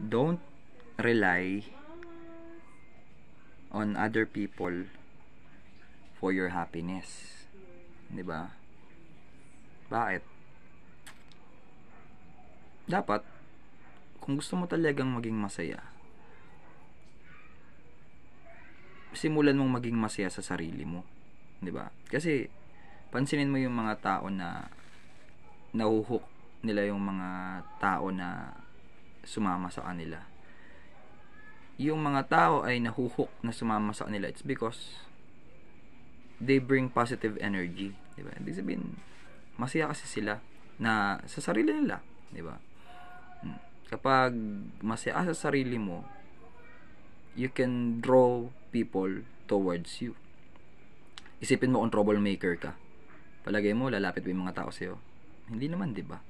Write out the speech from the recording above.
Don't rely on other people for your happiness. 'Di ba? Bakit? Dapat kung gusto mo talagang maging masaya, simulan mong maging masaya sa sarili mo, 'di ba? Kasi pansinin mo yung mga tao na nahuhook nila yung mga tao na sumama sa kanila. Yung mga tao ay nahuhook na sumama sa kanila, it's because they bring positive energy, 'di ba? Ibig sabihin, masaya kasi sila na sa sarili nila, 'di ba? Kapag masaya ka sa sarili mo, you can draw people towards you. Isipin mo kung troublemaker ka. Palagay mo lalapit ba yung mga tao sa'yo? Hindi naman, 'di ba?